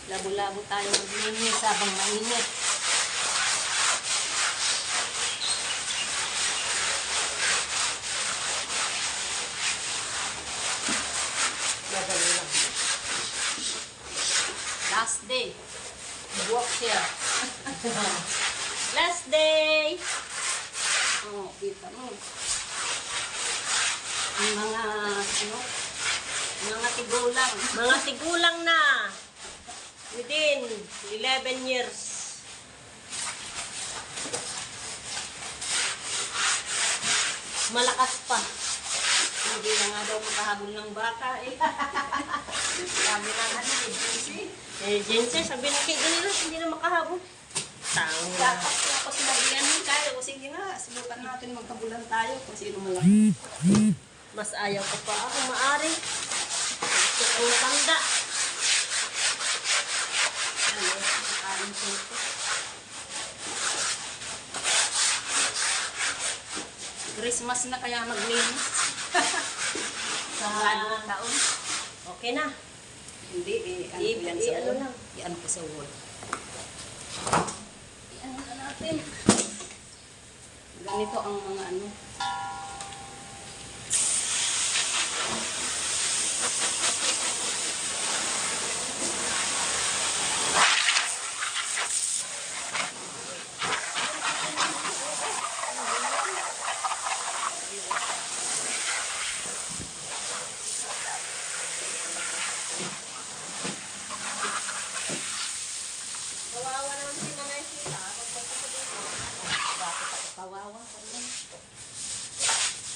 Labo-labo tayo maglinis habang mainit. Madali lang. Last day. Walk siya. Last day. Oh, kita mo. Ang mga tigulang. Mga tigulang na. Within 11 years. Malakas pa. Hindi na nga daw makahabol ng bata eh. Sabi na nga agency. Agency, sabi na kay ganila, hindi na makahabol. Dapat sinabihan mo tayo. Sige nga, subukan natin magkabulan tayo kung sino malaki. Mas ayaw ko pa ako maari. Gusto kong tanda. Christmas na kaya maglinis. Sa bagong taon. Okay na. Hindi ano lang. Iyan ko sa wall. Iyan na natin. Ganito ang mga ano.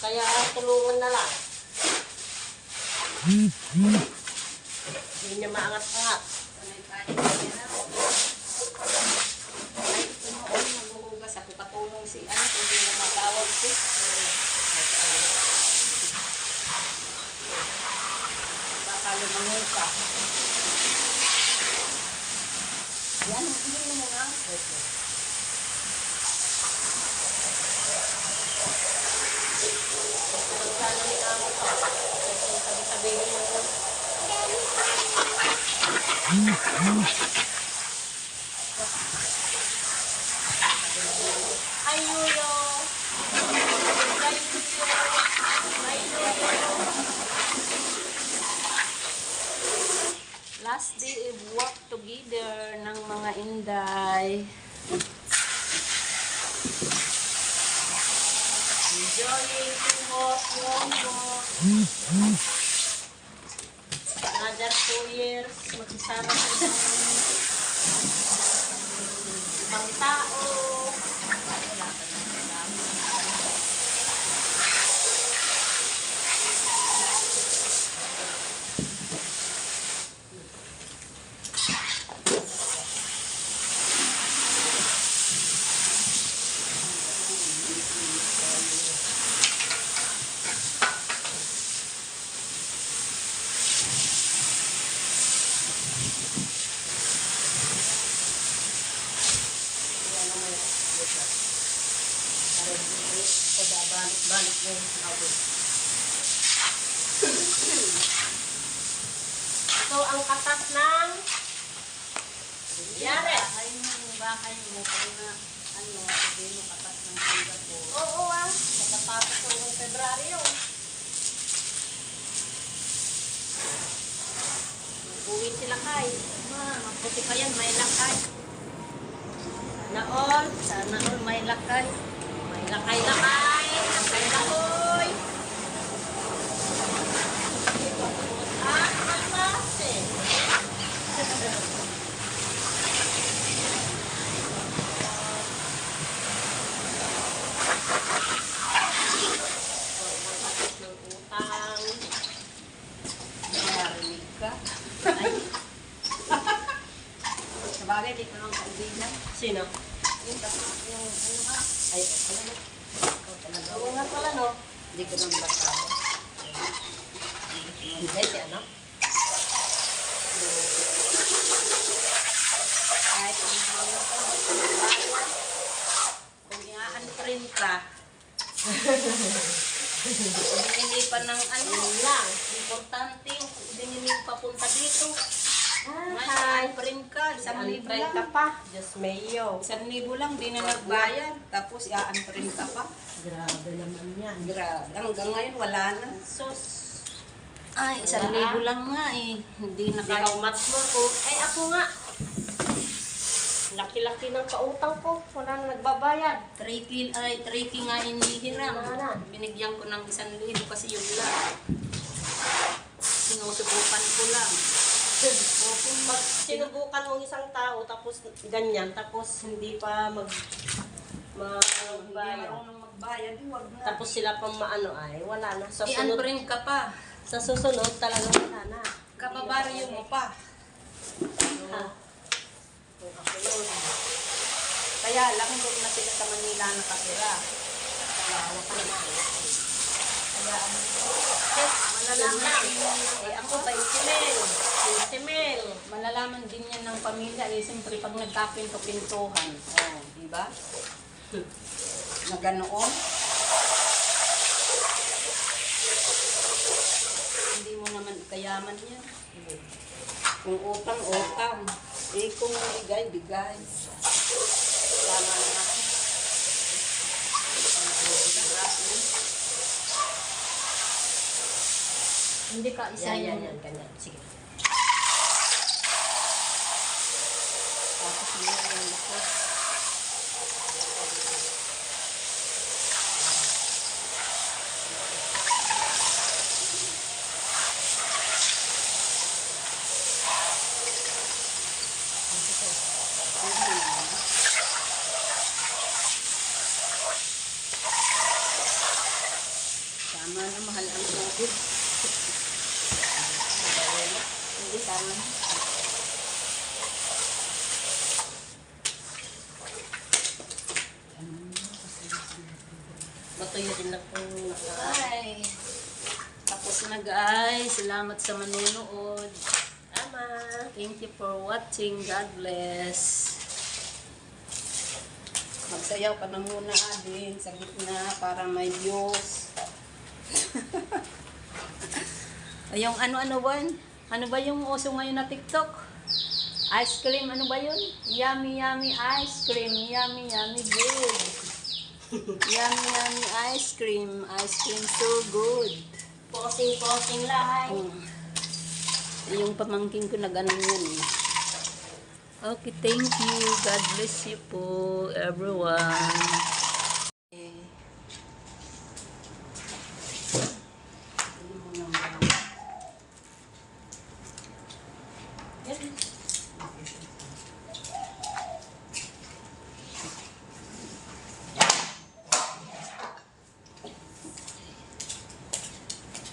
Kaya tulungan na lang. Hindi niya maangat-angat. Maghuhugas ako katulong si ano kung hindi na matawag ko. Baka lumangon ka. Yan, hindi mo nga. Sana ni amo ko. Sabi-sabihin mo ko. Ay, Yuyo. Last day of work together ng mga Inday. Enjoying to walk. Another 2 years, magsasama sa ibang tao. Balik yung abot. Ito ang katas ng yare. Bahay mo kaya na ano, hindi mo katas ng Singapore. Oo pagkatapos ng Februaryo. Uwi sila kay. Mabuti pa yan, may lakay. Sana all may lakay. May lakay-lakay. Lakay-lakoy. Kalmase. Ng utang. Narinig ka. Ay. Sabagay, di ko lang kaibigan. Sino? Yung ano ka? Ay, ano na? Oo nga pala, no? Hindi ko nang basado. Hindi siya, no? Kahit kung i-print ka, Binili pa ng ano lang. Importante yung binili papunta dito. Hi. Print ka. 1,000 Print lang. ka pa. Diyos mayo. 1,000 lang. Di na nagbayad. Tapos i-print ka pa. Grabe naman yan. Grabe. Hanggang ngayon wala na. Sus. Ay, 1,000 lang nga eh. Hindi na Hindi ka umat mo ko. Ay ako nga. Laki-laki ng pautang ko. Wala na nagbabayad. 3K nga inihiram. Wala na. Binigyan ko ng 1,000 kasi yun lang. Sinusubukan ko lang. Pag sinubukan mo isang tao, tapos ganyan, tapos hindi pa Hindi magbayad. marunong magbayad, huwag na. Tapos sila pang maano ay, wala na. Sa sunod, I-unprint ka pa. sa susunod talagang wala na. Kababaryo mo pa. Ha? Kung ako nun. Kaya lang doon na sila sa Manila nakatira. Kawawa ka naman. Kaya ano, Malalaman. Eh ako, 20 mil. 20 mil. malalaman din yan ng pamilya. Eh, siyempre pag nagkapinto-pintuhan. Oh, di ba? Na ganoon. Hindi mo naman kayaman yan. Kung utang, utang. Eh, kung bigay, bigay. Tama na ako. Hindi ka isa Yan, yung... ganyan. Sige. Tapos niya yung lakot. Tama na, mahal ang tubig. Hindi, tama na. Matuyo din lang kung Ay, tapos na guys. Salamat sa manunood. Tama. Thank you for watching. God bless. Magsayaw ka na muna, Ading, sa gitna para may views. Yung ano-ano ba yun? Ano ba yung uso ngayon na TikTok? Ice cream, ano ba yun? Yummy, yummy ice cream. Yummy, yummy good. Yummy, yummy ice cream. Ice cream so good. Posing-posing lang. Yung pamangking ko na ganun yun eh. Okay, thank you. God bless you po, everyone.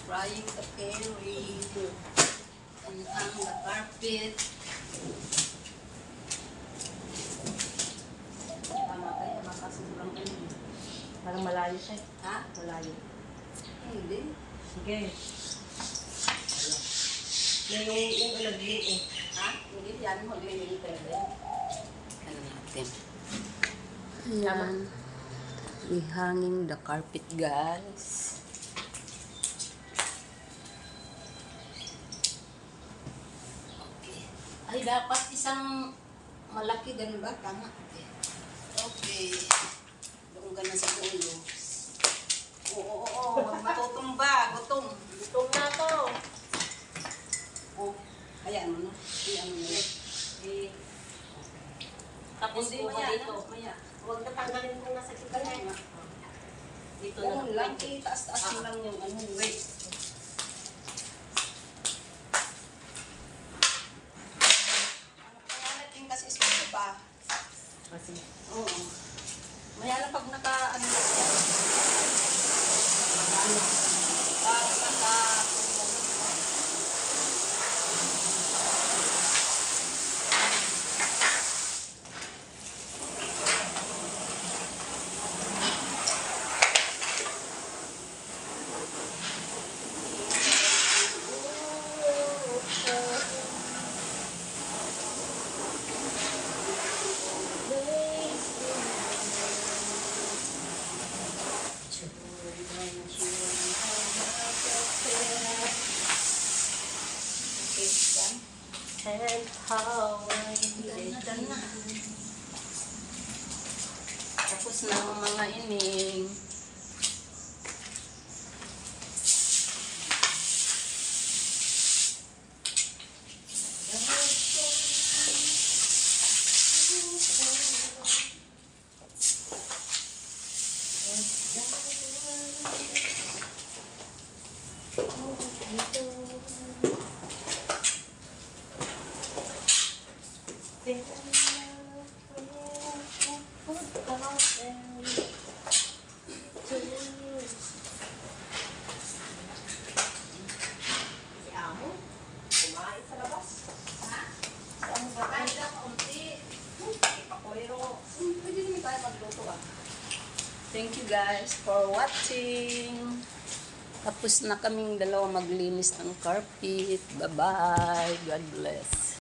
Frying the curry. And hang the carpet. Tama tayo, makasobrang ano. Parang malayo siya. Ha? Malayo. Hindi. Sige. Yung alagli eh. Ha? Hindi yan, maglilito din. Ano natin? Tama. Ihanging the carpet, guys. Okay. Ay, dapat isang malaki, ganun ba? Tama. Okay. Doon ka na sa ulo. Oo. Huwag matutumba. Gutom. Gutom na to. Oh, hayaan mo na. Hayaan mo na. Eh, tapos Hindi, buka maya dito. na. Maya. Huwag na tanggalin mo na sa kita na. Dito na Ganun lang. Taas-taas mo lang yung ano, weight. Kaya natin kasi spray pa. Kasi, Oo. Maya lang pag naka, ano na siya. Pag naka, Dyan na. Tapos na ang mga ining. Si Amo, kumain sa labas. Ha? Si Amo ba? Kain lang kaunti. Ipakuero. Pwede naman tayo magluto ah. Thank you guys for watching. Tapos na kaming dalawa maglinis ng carpet. Bye-bye. God bless.